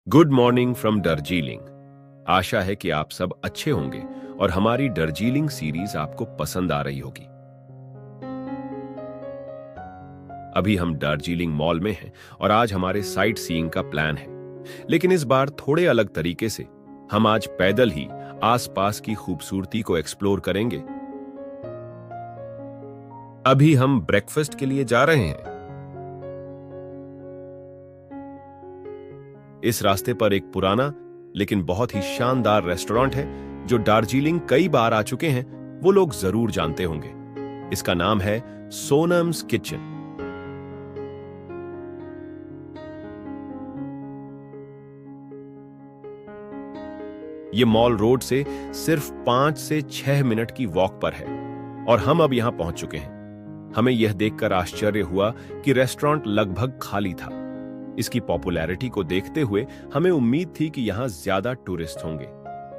Good morning from Darjeeling. आशा है कि आप सब अच्छे होंगे और हमारी दार्जिलिंग सीरीज आपको पसंद आ रही होगी। अभी हम दार्जिलिंग मॉल में हैं और आज हमारे साइट सीइंग का प्लान है, लेकिन इस बार थोड़े अलग तरीके से। हम आज पैदल ही आसपास की खूबसूरती को एक्सप्लोर करेंगे। अभी हम ब्रेकफास्ट के लिए जा रहे हैं। इस रास्ते पर एक पुराना लेकिन बहुत ही शानदार रेस्टोरेंट है जो दार्जिलिंग कई बार आ चुके हैं, वो लोग जरूर जानते होंगे। इसका नाम है सोनम्स किचन। ये मॉल रोड से सिर्फ 5 से 6 मिनट की वॉक पर है और हम अब यहां पहुंच चुके हैं। हमें यह देखकर आश्चर्य हुआ कि रेस्टोरेंट लगभग खाली था। इसकी पॉपुलैरिटी को देखते हुए हमें उम्मीद थी कि यहां ज्यादा टूरिस्ट होंगे।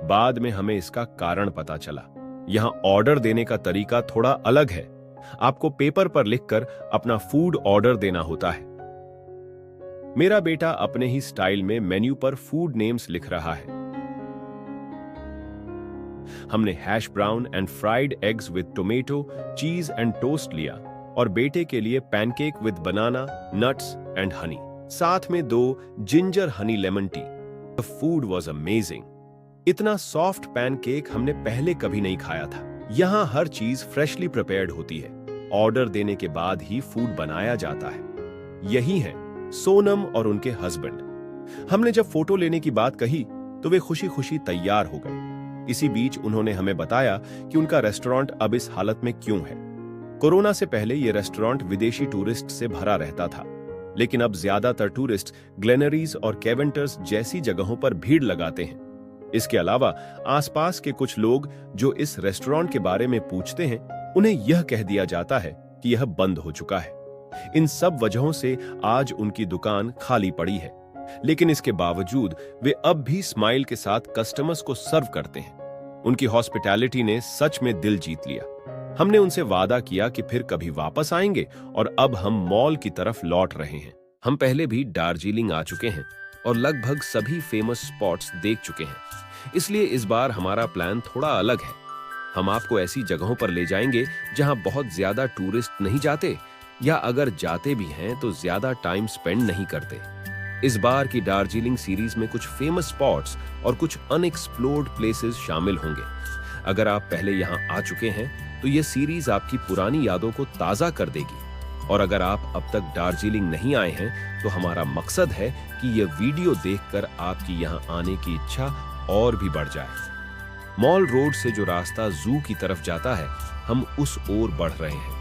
बाद में हमें इसका कारण पता चला। यहां ऑर्डर देने का तरीका थोड़ा अलग है। आपको पेपर पर लिखकर अपना फूड ऑर्डर देना होता है। मेरा बेटा अपने ही स्टाइल में मेन्यू पर फूड नेम्स लिख रहा है। हमने hash brown and fried eggs with tomato, चीज एंड टोस्ट लिया और बेटे के लिए pancake with banana, nuts and honey, साथ में 2 ginger honey lemon tea. The food was amazing. इतना सॉफ्ट पैनकेक हमने पहले कभी नहीं खाया था। यहाँ हर चीज फ्रेशली प्रिपेयर्ड होती है। ऑर्डर देने के बाद ही फूड बनाया जाता है। यही है सोनम और उनके हस्बैंड। हमने जब फोटो लेने की बात कही तो वे खुशी खुशी तैयार हो गए। इसी बीच उन्होंने हमें बताया कि उनका रेस्टोरेंट अब इस हालत में क्यों है। कोरोना से पहले यह रेस्टोरेंट विदेशी टूरिस्ट से भरा रहता था, लेकिन अब ज्यादातर टूरिस्ट ग्लेनरीज और केवेंटर्स जैसी जगहों पर भीड़ लगाते हैं। इसके अलावा आसपास के कुछ लोग जो इस रेस्टोरेंट के बारे में पूछते हैं, उन्हें यह कह दिया जाता है कि यह बंद हो चुका है। इन सब वजहों से आज उनकी दुकान खाली पड़ी है, लेकिन इसके बावजूद वे अब भी स्माइल के साथ कस्टमर्स को सर्व करते हैं। उनकी हॉस्पिटैलिटी ने सच में दिल जीत लिया। हमने उनसे वादा किया कि फिर कभी वापस आएंगे और अब हम मॉल की तरफ लौट रहे हैं। हम पहले भी दार्जिलिंग आ चुके हैं और लगभग सभी फेमस स्पॉट्स देख चुके हैं, इसलिए इस बार हमारा प्लान थोड़ा अलग है। हम आपको ऐसी जगहों पर ले जाएंगे जहां बहुत ज्यादा टूरिस्ट नहीं जाते, या अगर जाते भी हैं तो ज्यादा टाइम स्पेंड नहीं करते। इस बार की दार्जिलिंग सीरीज में कुछ फेमस स्पॉट्स और कुछ अनएक्सप्लोर्ड प्लेसेस शामिल होंगे। अगर आप पहले यहां आ चुके हैं तो यह सीरीज आपकी पुरानी यादों को ताजा कर देगी, और अगर आप अब तक दार्जिलिंग नहीं आए हैं तो हमारा मकसद है कि यह वीडियो देखकर आपकी यहां आने की इच्छा और भी बढ़ जाए। मॉल रोड से जो रास्ता जू की तरफ जाता है, हम उस ओर बढ़ रहे हैं।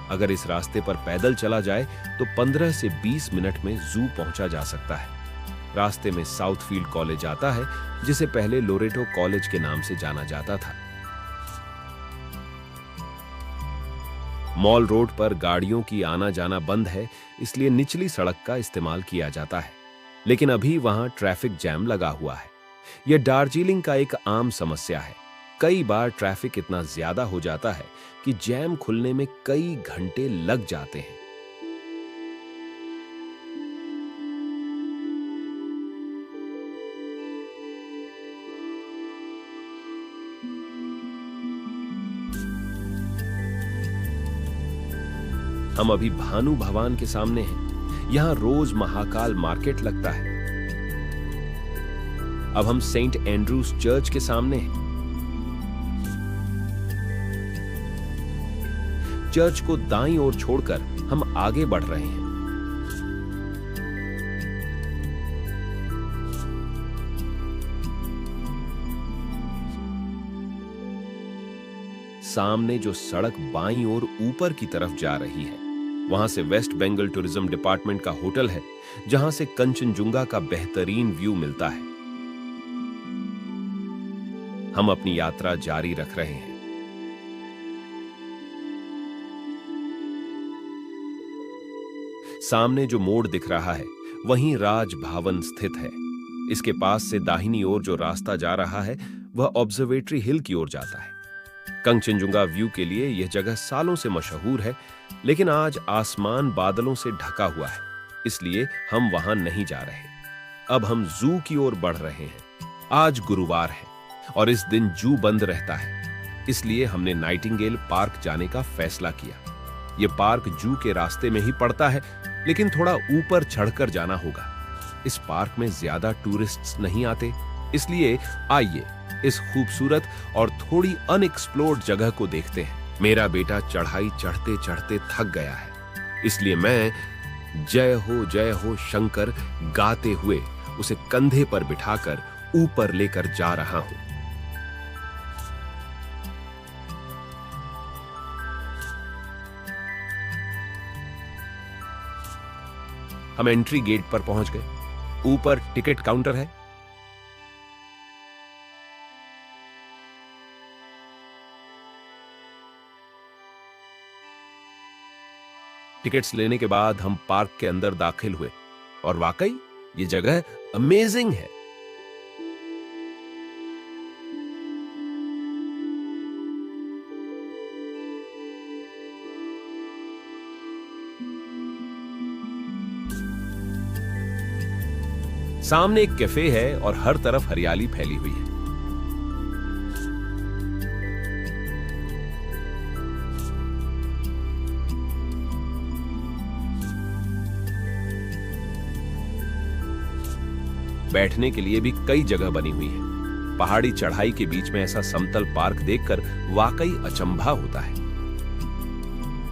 अगर इस रास्ते पर पैदल चला जाए तो 15 से 20 मिनट में जू पहुंचा जा सकता है। रास्ते में साउथफील्ड कॉलेज आता है, जिसे पहले लोरेटो कॉलेज के नाम से जाना जाता था। मॉल रोड पर गाड़ियों की आना जाना बंद है, इसलिए निचली सड़क का इस्तेमाल किया जाता है, लेकिन अभी वहां ट्रैफिक जैम लगा हुआ है। यह दार्जिलिंग का एक आम समस्या है। कई बार ट्रैफिक इतना ज्यादा हो जाता है कि जैम खुलने में कई घंटे लग जाते हैं। हम अभी भानु भवन के सामने हैं। यहां रोज महाकाल मार्केट लगता है। अब हम सेंट एंड्रूज चर्च के सामने हैं। चर्च को दाईं ओर छोड़कर हम आगे बढ़ रहे हैं। सामने जो सड़क बाईं ओर ऊपर की तरफ जा रही है, वहां से वेस्ट बंगाल टूरिज्म डिपार्टमेंट का होटल है, जहां से कंचनजुंगा का बेहतरीन व्यू मिलता है। हम अपनी यात्रा जारी रख रहे हैं। सामने जो मोड़ दिख रहा है, वहीं राज भवन स्थित है। इसके पास से दाहिनी ओर जो रास्ता जा रहा है, वह ऑब्जर्वेटरी हिल की ओर जाता है। कंचनजुंगा व्यू के लिए यह जगह सालों से मशहूर है, लेकिन आज आसमान बादलों से ढका हुआ है, इसलिए हम वहां नहीं जा रहे। अब हम जू की ओर बढ़ रहे हैं। आज गुरुवार है और इस दिन जू बंद रहता है, इसलिए हमने नाइटिंगेल पार्क जाने का फैसला किया। यह पार्क जू के रास्ते में ही पड़ता है, लेकिन थोड़ा ऊपर चढ़कर जाना होगा। इस पार्क में ज्यादा टूरिस्ट्स नहीं आते, इसलिए आइए इस खूबसूरत और थोड़ी अनएक्सप्लोर्ड जगह को देखते हैं। मेरा बेटा चढ़ाई चढ़ते चढ़ते थक गया है, इसलिए मैं जय हो शंकर गाते हुए उसे कंधे पर बिठाकर ऊपर लेकर जा रहा हूं। हम एंट्री गेट पर पहुंच गए। ऊपर टिकट काउंटर है। टिकट्स लेने के बाद हम पार्क के अंदर दाखिल हुए और वाकई ये जगह अमेजिंग है। सामने एक कैफे है और हर तरफ हरियाली फैली हुई है। बैठने के लिए भी कई जगह बनी हुई है। पहाड़ी चढ़ाई के बीच में ऐसा समतल पार्क देखकर वाकई अचंभा होता है।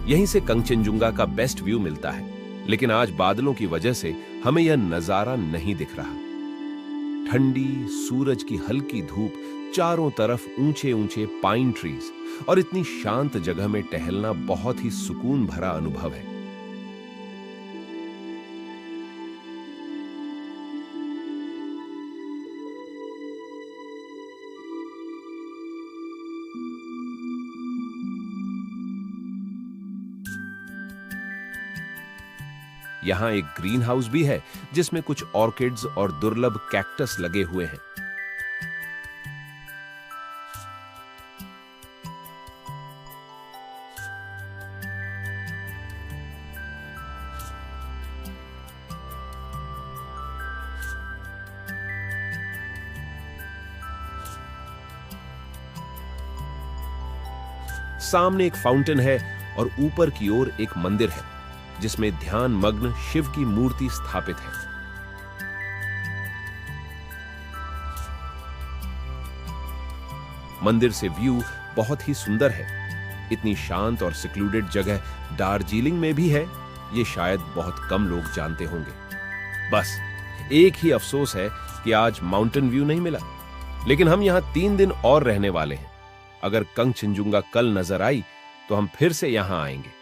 यहीं से कंचनजुंगा का बेस्ट व्यू मिलता है, लेकिन आज बादलों की वजह से हमें यह नजारा नहीं दिख रहा। ठंडी सूरज की हल्की धूप, चारों तरफ ऊंचे ऊंचे पाइन ट्रीज और इतनी शांत जगह में टहलना बहुत ही सुकून भरा अनुभव है। यहां एक ग्रीन हाउस भी है जिसमें कुछ ऑर्किड्स और दुर्लभ कैक्टस लगे हुए हैं। सामने एक फाउंटेन है और ऊपर की ओर एक मंदिर है जिसमें ध्यान मग्न शिव की मूर्ति स्थापित है। मंदिर से व्यू बहुत ही सुंदर है। इतनी शांत और सिक्लूडेड जगह दार्जिलिंग में भी है, ये शायद बहुत कम लोग जानते होंगे। बस एक ही अफसोस है कि आज माउंटेन व्यू नहीं मिला, लेकिन हम यहां 3 दिन और रहने वाले हैं। अगर कंचनजुंगा कल नजर आई तो हम फिर से यहां आएंगे।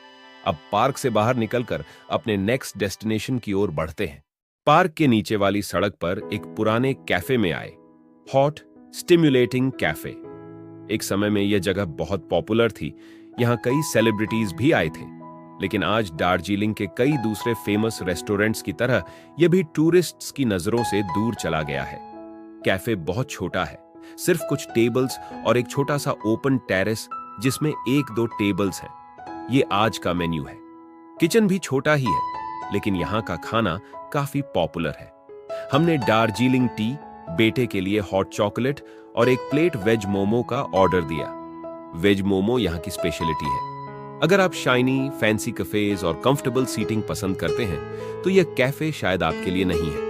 अब पार्क से बाहर निकलकर अपने नेक्स्ट डेस्टिनेशन की ओर बढ़ते हैं। पार्क के नीचे वाली सड़क पर एक पुराने कैफे में आए, हॉट स्टिम्युलेटिंग कैफे। एक समय में यह जगह बहुत पॉपुलर थी, यहां कई सेलिब्रिटीज भी आए थे, लेकिन आज दार्जिलिंग के कई दूसरे फेमस रेस्टोरेंट्स की तरह यह भी टूरिस्ट्स की नजरों से दूर चला गया है। कैफे बहुत छोटा है, सिर्फ कुछ टेबल्स और एक छोटा सा ओपन टेरेस जिसमें 1-2 टेबल्स हैं। ये आज का मेन्यू है। किचन भी छोटा ही है, लेकिन यहाँ का खाना काफी पॉपुलर है। हमने दार्जिलिंग टी, बेटे के लिए हॉट चॉकलेट और एक प्लेट वेज मोमो का ऑर्डर दिया। वेज मोमो यहाँ की स्पेशलिटी है। अगर आप शाइनी, फैंसी कैफेज और कंफर्टेबल सीटिंग पसंद करते हैं तो यह कैफे शायद आपके लिए नहीं है।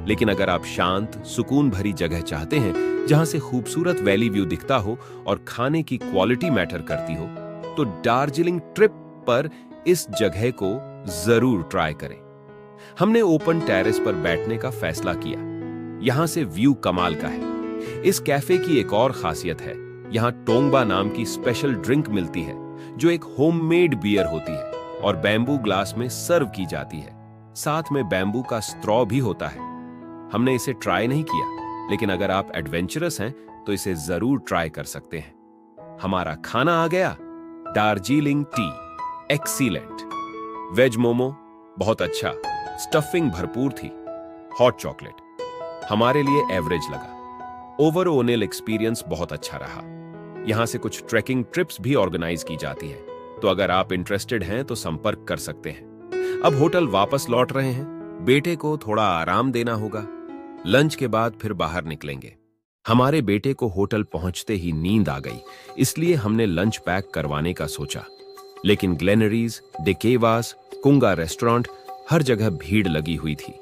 लेकिन अगर आप शांत, सुकून भरी जगह चाहते हैं जहां से खूबसूरत वैली व्यू दिखता हो और खाने की क्वालिटी मैटर करती हो, तो दार्जिलिंग ट्रिप पर इस जगह को जरूर ट्राई करें। हमने ओपन टेरेस पर बैठने का फैसला किया। यहां से व्यू कमाल का है। इस कैफे की एक और खासियत है, यहां टोंगबा नाम की स्पेशल ड्रिंक मिलती है जो एक होममेड बियर होती है और बैम्बू ग्लास में सर्व की जाती है। साथ में बैम्बू का स्ट्रॉ भी होता है। हमने इसे ट्राई नहीं किया, लेकिन अगर आप एडवेंचरस हैं तो इसे जरूर ट्राई कर सकते हैं। हमारा खाना आ गया, Darjeeling tea excellent, veg momo बहुत अच्छा, स्टफिंग भरपूर थी, हॉट चॉकलेट हमारे लिए एवरेज लगा। ओवरऑल एक्सपीरियंस बहुत अच्छा रहा। यहां से कुछ ट्रैकिंग ट्रिप्स भी ऑर्गेनाइज की जाती है, तो अगर आप इंटरेस्टेड हैं तो संपर्क कर सकते हैं। अब होटल वापस लौट रहे हैं, बेटे को थोड़ा आराम देना होगा। लंच के बाद फिर बाहर निकलेंगे। हमारे बेटे को होटल पहुंचते ही नींद आ गई, इसलिए हमने लंच पैक करवाने का सोचा। लेकिन ग्लेनरीज, डेकेवास, कुंगा रेस्टोरेंट, हर जगह भीड़ लगी हुई थी।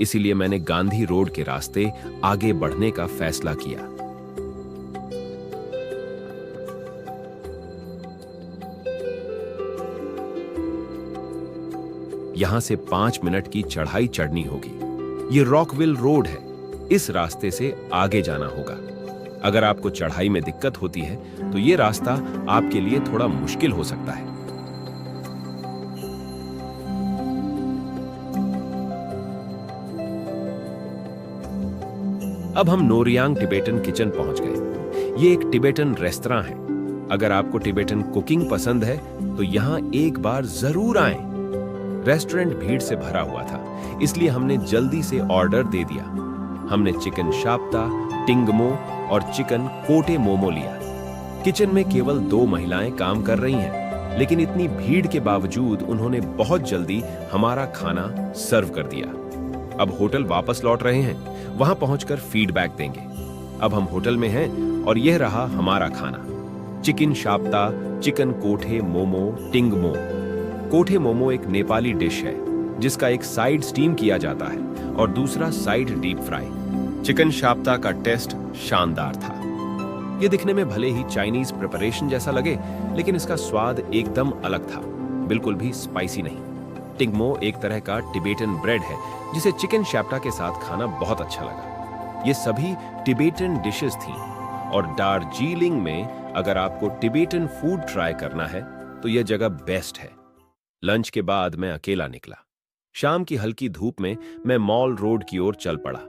इसीलिए मैंने गांधी रोड के रास्ते आगे बढ़ने का फैसला किया। यहां से 5 मिनट की चढ़ाई चढ़नी होगी। ये रॉकविल रोड है, इस रास्ते से आगे जाना होगा। अगर आपको चढ़ाई में दिक्कत होती है तो ये रास्ता आपके लिए थोड़ा मुश्किल हो सकता है। अब हम नोरियांग टिबेटन किचन पहुंच गए। ये एक टिबेटन रेस्तरां है। अगर आपको टिबेटन कुकिंग पसंद है तो यहां एक बार जरूर आएं। रेस्टोरेंट भीड़ से भरा हुआ था, इसलिए हमने जल्दी से ऑर्डर दे दिया। हमने चिकन शाप्ता, टिंगमो और चिकन कोटे मोमो लिया। किचन में केवल 2 महिलाएं काम कर रही हैं, लेकिन इतनी भीड़ के बावजूद उन्होंने बहुत जल्दी हमारा खाना सर्व कर दिया। अब होटल वापस लौट रहे हैं, वहां पहुंचकर फीडबैक देंगे। अब हम होटल में हैं और यह रहा हमारा खाना। चिकन शाप्ता, चिकन कोठे मोमो, टिंगमो। कोठे मोमो एक नेपाली डिश है जिसका एक साइड स्टीम किया जाता है और दूसरा साइड डीप फ्राई। चिकन शाप्ता का टेस्ट शानदार था। यह दिखने में भले ही चाइनीज प्रिपरेशन जैसा लगे, लेकिन इसका स्वाद एकदम अलग था, बिल्कुल भी स्पाइसी नहीं। टिंगमो एक तरह का टिबेटन ब्रेड है जिसे चिकन शाप्ता के साथ खाना बहुत अच्छा लगा। ये सभी टिबेटन डिशेस थीं और दार्जिलिंग में अगर आपको टिबेटन फूड ट्राई करना है तो यह जगह बेस्ट है। लंच के बाद मैं अकेला निकला। शाम की हल्की धूप में मैं मॉल रोड की ओर चल पड़ा।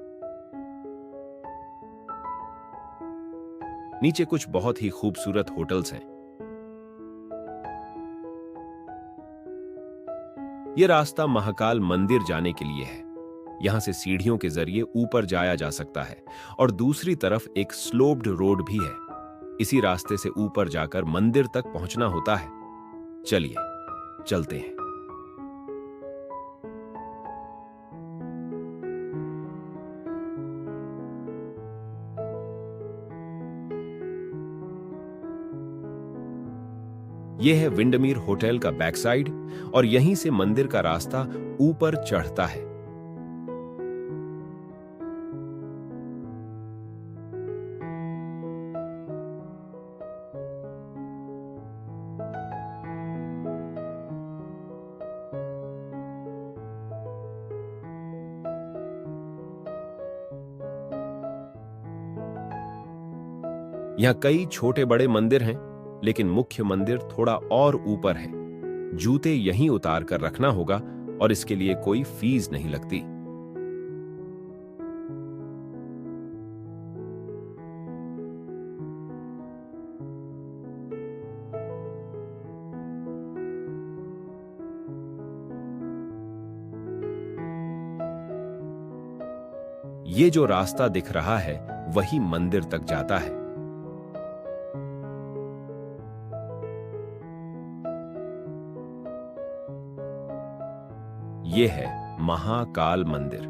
नीचे कुछ बहुत ही खूबसूरत होटल्स हैं। यह रास्ता महाकाल मंदिर जाने के लिए है। यहां से सीढ़ियों के जरिए ऊपर जाया जा सकता है और दूसरी तरफ एक स्लोप्ड रोड भी है। इसी रास्ते से ऊपर जाकर मंदिर तक पहुंचना होता है। चलिए चलते हैं। यह है विंडमीर होटल का बैक साइड और यहीं से मंदिर का रास्ता ऊपर चढ़ता है। यहां कई छोटे बड़े मंदिर हैं, लेकिन मुख्य मंदिर थोड़ा और ऊपर है। जूते यहीं उतार कर रखना होगा और इसके लिए कोई फीस नहीं लगती। ये जो रास्ता दिख रहा है वही मंदिर तक जाता है। ये है महाकाल मंदिर।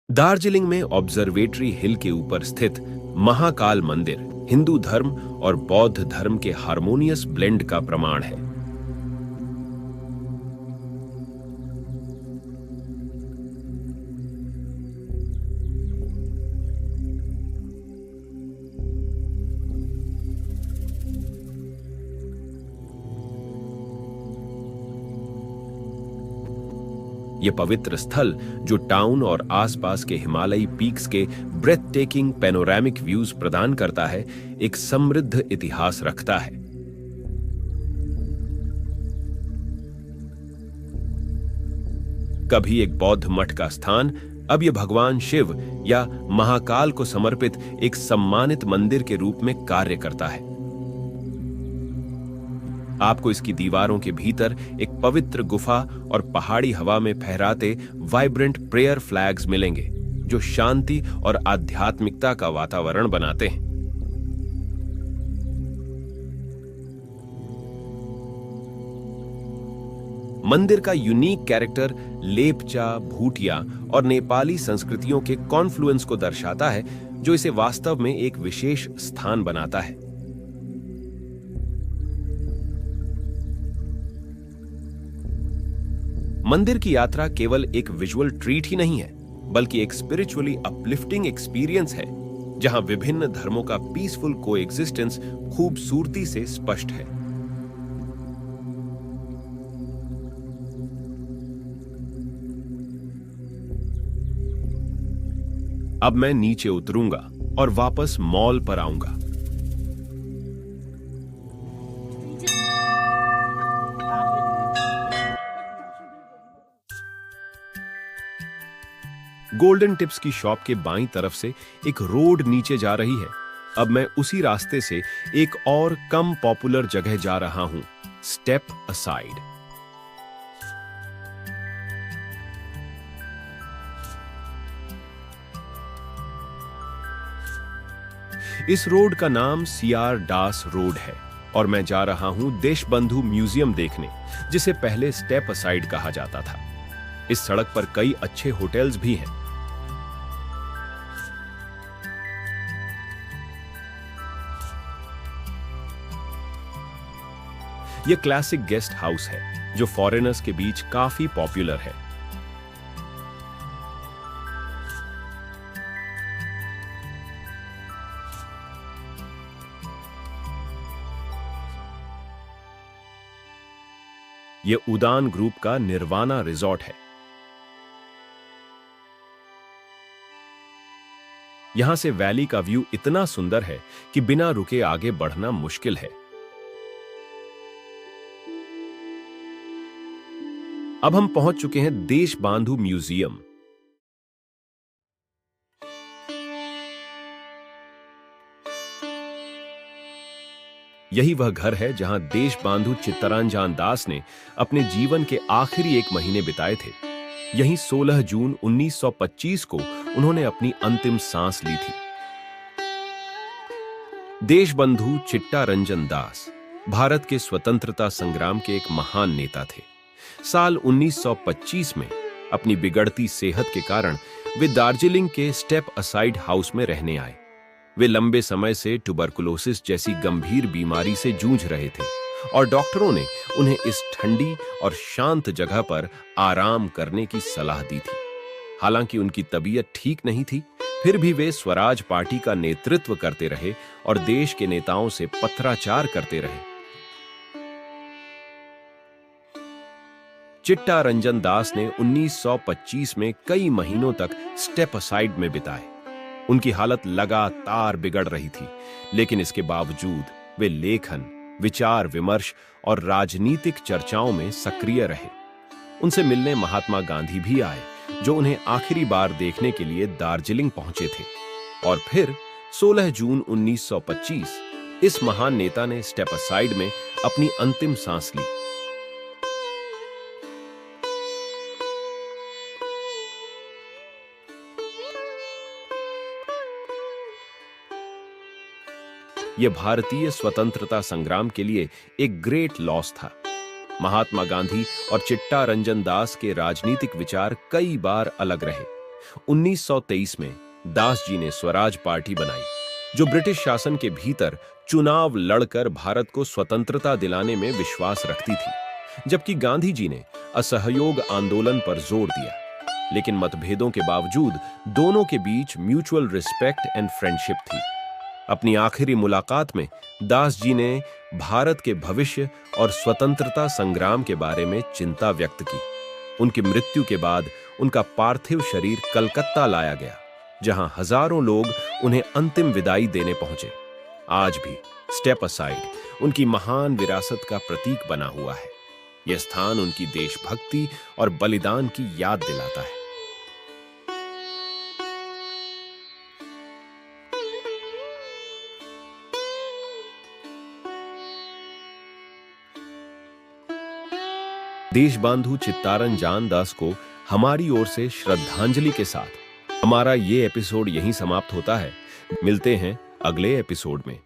दार्जिलिंग में ऑब्जर्वेटरी हिल के ऊपर स्थित महाकाल मंदिर हिंदू धर्म और बौद्ध धर्म के हार्मोनियस ब्लेंड का प्रमाण है। ये पवित्र स्थल जो टाउन और आसपास के हिमालयी पीक्स के ब्रेथ टेकिंग पैनोरामिक व्यूज प्रदान करता है, एक समृद्ध इतिहास रखता है। कभी एक बौद्ध मठ का स्थान, अब यह भगवान शिव या महाकाल को समर्पित एक सम्मानित मंदिर के रूप में कार्य करता है। आपको इसकी दीवारों के भीतर एक पवित्र गुफा और पहाड़ी हवा में फहराते वाइब्रेंट प्रेयर फ्लैग्स मिलेंगे, जो शांति और आध्यात्मिकता का वातावरण बनाते हैं। मंदिर का यूनिक कैरेक्टर लेपचा, भूटिया और नेपाली संस्कृतियों के कॉन्फ्लुएंस को दर्शाता है, जो इसे वास्तव में एक विशेष स्थान बनाता है। मंदिर की यात्रा केवल एक विजुअल ट्रीट ही नहीं है, बल्कि एक स्पिरिचुअली अपलिफ्टिंग एक्सपीरियंस है, जहां विभिन्न धर्मों का पीसफुल कोएग्जिस्टेंस खूबसूरती से स्पष्ट है। अब मैं नीचे उतरूंगा और वापस मॉल पर आऊंगा। गोल्डन टिप्स की शॉप के बाईं तरफ से एक रोड नीचे जा रही है। अब मैं उसी रास्ते से एक और कम पॉपुलर जगह जा रहा हूं, स्टेप असाइड। इस रोड का नाम सीआर दास रोड है और मैं जा रहा हूं देशबंधु म्यूजियम देखने, जिसे पहले स्टेप असाइड कहा जाता था। इस सड़क पर कई अच्छे होटल्स भी हैं। यह क्लासिक गेस्ट हाउस है, जो फॉरेनर्स के बीच काफी पॉपुलर है। यह उदान ग्रुप का निर्वाणा रिजॉर्ट है। यहां से वैली का व्यू इतना सुंदर है कि बिना रुके आगे बढ़ना मुश्किल है। अब हम पहुंच चुके हैं देशबंधु म्यूजियम। यही वह घर है जहां देशबंधु चित्तरंजन दास ने अपने जीवन के आखिरी 1 महीने बिताए थे। यहीं 16 जून 1925 को उन्होंने अपनी अंतिम सांस ली थी। देशबंधु चित्तरंजन दास भारत के स्वतंत्रता संग्राम के एक महान नेता थे। साल 1925 में अपनी बिगड़ती सेहत के कारण वे दार्जिलिंग के स्टेप असाइड हाउस में रहने आए। वे लंबे समय से ट्यूबरकुलोसिस जैसी गंभीर बीमारी से जूझ रहे थे और डॉक्टरों ने उन्हें इस ठंडी और शांत जगह पर आराम करने की सलाह दी थी। हालांकि उनकी तबीयत ठीक नहीं थी, फिर भी वे स्वराज पार्टी का नेतृत्व करते रहे और देश के नेताओं से पत्राचार करते रहे। चित्तरंजन दास ने 1925 में कई महीनों तक स्टेप असाइड में बिताए। उनकी हालत लगातार बिगड़ रही थी, लेकिन इसके बावजूद वे लेखन, विचार विमर्श और राजनीतिक चर्चाओं में सक्रिय रहे। उनसे मिलने महात्मा गांधी भी आए, जो उन्हें आखिरी बार देखने के लिए दार्जिलिंग पहुंचे थे। और फिर 16 जून 1925 इस महान नेता ने स्टेप असाइड में अपनी अंतिम सांस ली। यह भारतीय स्वतंत्रता संग्राम के लिए एक ग्रेट लॉस था। महात्मा गांधी और चित्तरंजन दास के राजनीतिक विचार कई बार अलग रहे। 1923 में दास जी ने स्वराज पार्टी बनाई, जो ब्रिटिश शासन के भीतर चुनाव लड़कर भारत को स्वतंत्रता दिलाने में विश्वास रखती थी, जबकि गांधी जी ने असहयोग आंदोलन पर जोर दिया। लेकिन मतभेदों के बावजूद दोनों के बीच म्यूचुअल रिस्पेक्ट एंड फ्रेंडशिप थी। अपनी आखिरी मुलाकात में दास जी ने भारत के भविष्य और स्वतंत्रता संग्राम के बारे में चिंता व्यक्त की। उनकी मृत्यु के बाद उनका पार्थिव शरीर कलकत्ता लाया गया, जहां हजारों लोग उन्हें अंतिम विदाई देने पहुंचे। आज भी स्टेप असाइड उनकी महान विरासत का प्रतीक बना हुआ है। यह स्थान उनकी देशभक्ति और बलिदान की याद दिलाता है। देशबंधु चित्तरंजन दास को हमारी ओर से श्रद्धांजलि के साथ हमारा ये एपिसोड यहीं समाप्त होता है। मिलते हैं अगले एपिसोड में।